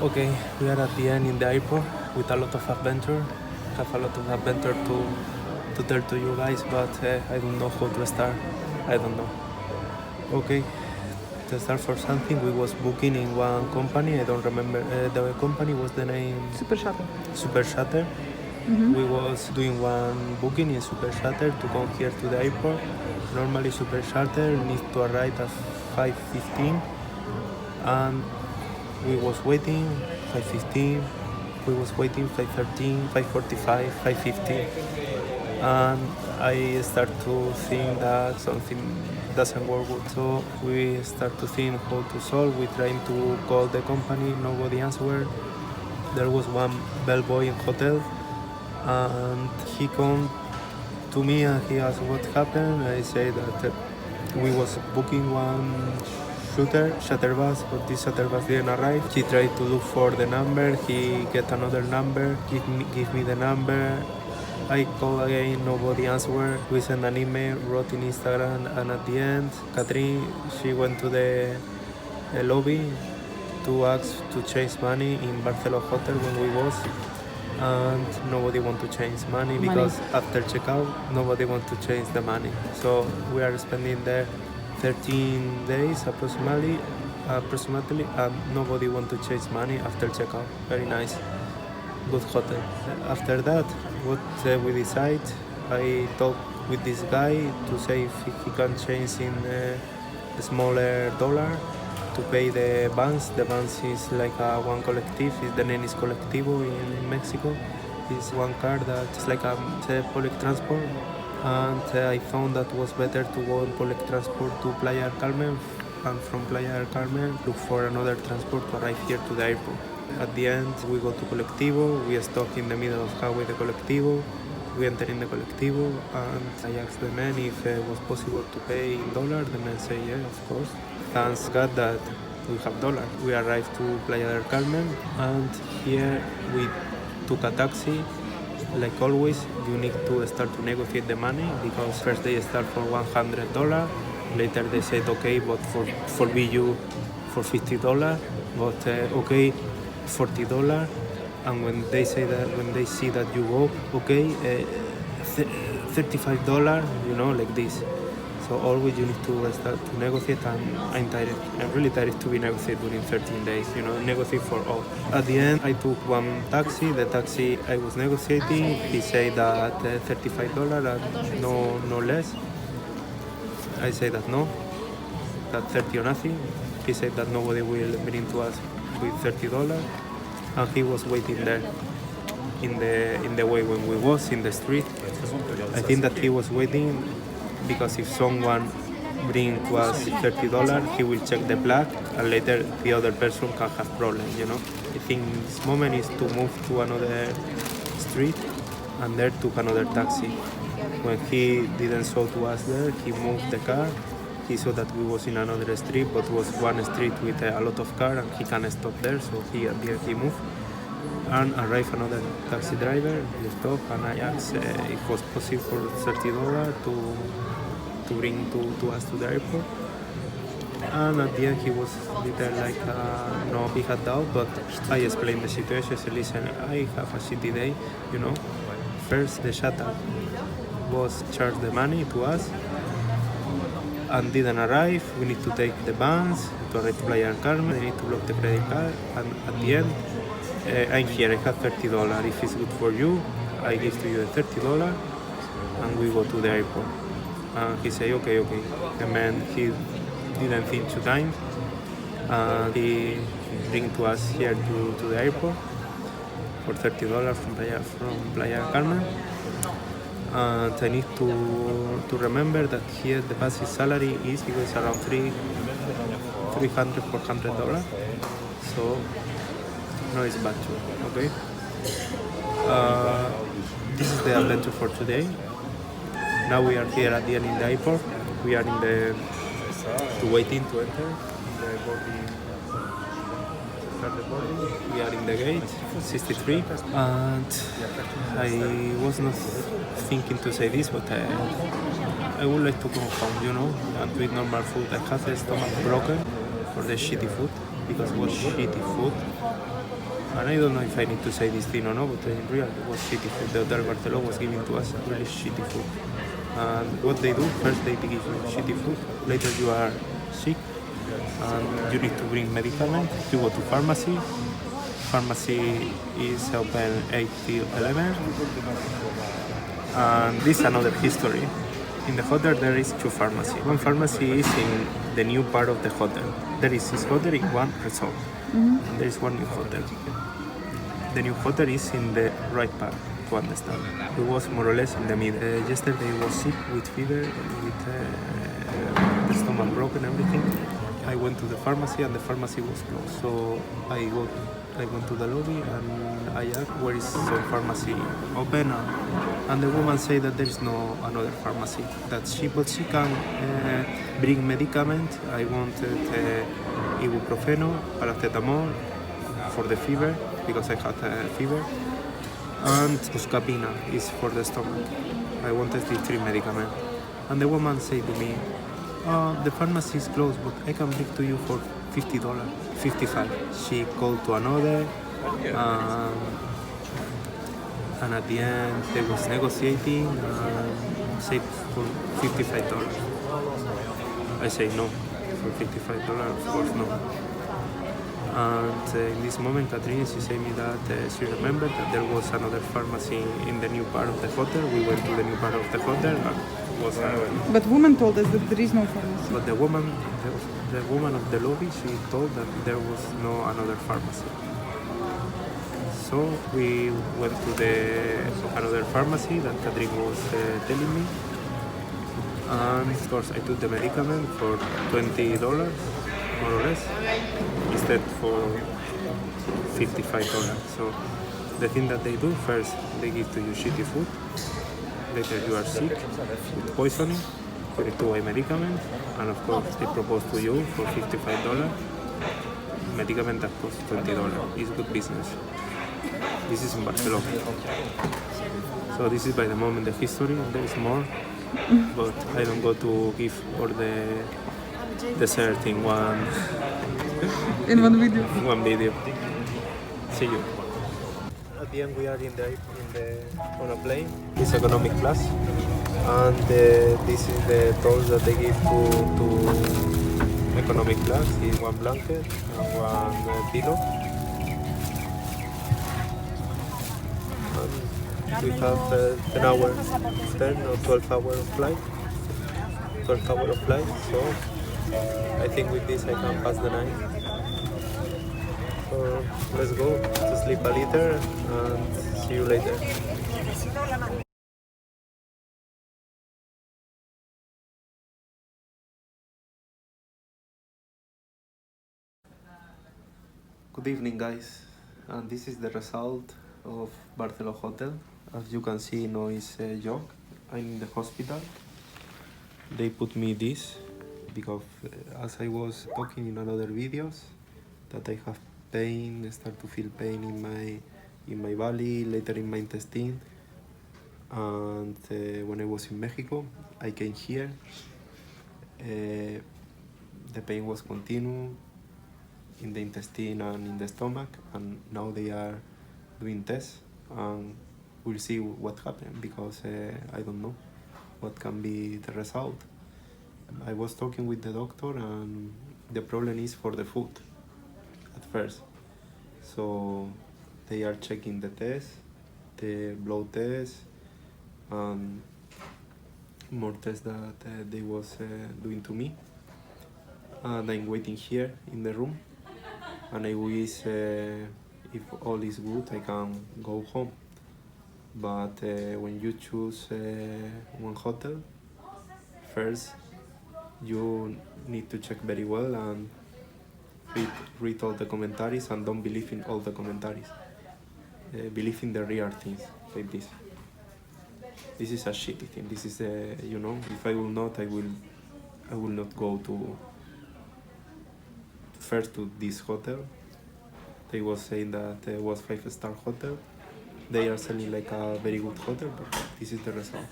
Okay, we are at the end in the airport with a lot of adventure. Have a lot of adventure to tell to you guys, but I don't know how to start. I don't know. Okay, to start for something, we was booking in one company. I don't remember the company was the name. Super Shuttle. Super Shutter. We was doing one booking in Super Shutter to come here to the airport. Normally Super Shutter needs to arrive at 5:15, and we was waiting 5:15. We was waiting 5:13, 5:45, 5:15, and I start to think that something doesn't work good. So we start to think how to solve. We trying to call the company, nobody answered. There was one bellboy in hotel, and he come to me and he asked what happened. I say that we was booking one shuttle bus, but this shuttle bus didn't arrive. He tried to look for the number. He get another number. Give me the number. I call again, nobody answered. We sent an email, wrote in Instagram, and at the end, Catherine, she went to the lobby to ask to change money in Barcelona Hotel when we was, and nobody want to change money because after checkout, nobody want to change the money. So we are spending there 13 days approximately, and nobody want to change money after checkout. Very nice. Good hotel. After that, what we decide, I talk with this guy to say if he can change in a smaller dollar to pay the bands. The bands is like one collective. The name is Colectivo in Mexico. It's one car that's like a public transport. And I found that was better to go on public transport to Playa del Carmen, and from Playa del Carmen look for another transport to arrive here to the airport. At the end, we go to Colectivo. We stop in the middle of highway the Colectivo. We enter in the Colectivo, and I asked the man if it was possible to pay in dollar. The man say, yeah, of course. Thanks God that we have dollar. We arrived to Playa del Carmen, and here we took a taxi. Like always, you need to start to negotiate the money, because first they start for $100. Later they said, okay, but for you for $50, but okay, $40. And when they say that, when they see that you go, okay, $35, like this. So always you need to start to negotiate, and I'm tired. I'm really tired to be negotiating during 13 days, negotiate for all. At the end, I took one taxi. The taxi I was negotiating, he said that $35 and no less. I said that no, that 30 or nothing. He said that nobody will bring to us with $30, and he was waiting there in the way when we was in the street. I think that he was waiting because if someone bring to us $30, he will check the plug, and later the other person can have problems. I think this moment is to move to another street, and there took another taxi. When he didn't show to us there, he moved the car. He saw that we was in another street, but was one street with a lot of car, and he can't stop there, so he moved. And arrived another taxi driver. He stopped, and I asked if it was possible for $30 to bring to us to the airport. And at the end he was little like no, he had doubt, but I explained the situation. I said, listen, I have a shitty day, First the shuttle was charged the money to us and didn't arrive. We need to take the vans to arrive to Playa del Carmen. They need to block the credit card, and at the end I'm here, I have $30. If it's good for you, I give to you the $30, and we go to the airport. And he say, okay. The man, he didn't think 2 times. He bring to us here to the airport for $30 from Playa del Carmen. And I need to remember that here the basic salary is around $300, $400. So no, it's bad too. Okay. This is the adventure for today. Now we are here at the end in the airport. We are waiting to enter the boarding. Start the boarding. We are in the gate 63, and I was not thinking to say this, but I would like to go home, and to eat normal food. I have the stomach broken for the shitty food, because it was shitty food. And I don't know if I need to say this thing or not, but in real it was shitty food. The Hotel Barceló was giving to us really shitty food. And what they do, first they give you shitty food, later you are sick, and you need to bring medicament. You go to pharmacy. Pharmacy is open 8 till 11. And this is another history. In the hotel there is two pharmacies. One pharmacy is in the new part of the hotel. There is this hotel in one resort. And there is one new hotel. The new hotel is in the right part, to understand. It was more or less in the middle. Yesterday I was sick with fever, with the stomach broken, everything. I went to the pharmacy and the pharmacy was closed. So I went to the lobby and I asked where is the pharmacy open, and the woman said that there is no another pharmacy. That she can bring medicament. I wanted ibuprofeno, paracetamol for the fever because I had a fever, and buscapina is for the stomach. I wanted these three medicaments, and the woman said to me, the pharmacy is closed, but I can bring to you for $50, 55. She called to another, and at the end they was negotiating and said for $55. I say no, for $55, of course no. And in this moment, Katrina, she said me that she remembered that there was another pharmacy in the new part of the hotel. We went to the new part of the hotel and was another. But woman told us that there is no pharmacy. But the woman of the lobby, she told that there was no another pharmacy. So we went to another pharmacy that Catherine was telling me. And of course, I took the medicament for $20, more or less, instead for $55. So the thing that they do, first they give to you shitty food, later you are sick with poisoning, you need to buy medicament, and of course they propose to you for $55 medicament that costs $20. It's good business. This is in Barcelona. So this is by the moment the history, there is more, but I don't go to give all the dessert in one video. In one video. See you. At the end we are on a plane. It's economic class, and this is the tolls that they give to economic class. Is one blanket and one pillow. And we have 10 or 12 hours of flight. 12 hours of flight. So I think with this I can pass the night. So let's go to sleep a little and see you later. Good evening, guys, and this is the result of Barceló Hotel. As you can see, no is a joke. I'm in the hospital. They put me this because as I was talking in another videos that I have pain, start to feel pain in my belly, later in my intestine. And when I was in Mexico, I came here. The pain was continued in the intestine and in the stomach, and now they are doing tests, and we'll see what happened because I don't know what can be the result. I was talking with the doctor, and the problem is for the food at first. So they are checking the test, the blood test, and more tests that they was doing to me. And I'm waiting here in the room, and I wish if all is good I can go home. But when you choose one hotel, first you need to check very well and read all the commentaries, and don't believe in all the commentaries. Believe in the real things like this. This is a shitty thing. This is if I will not, I will not go to first to this hotel. They was saying that it was 5-star hotel. They are selling like a very good hotel, but this is the result.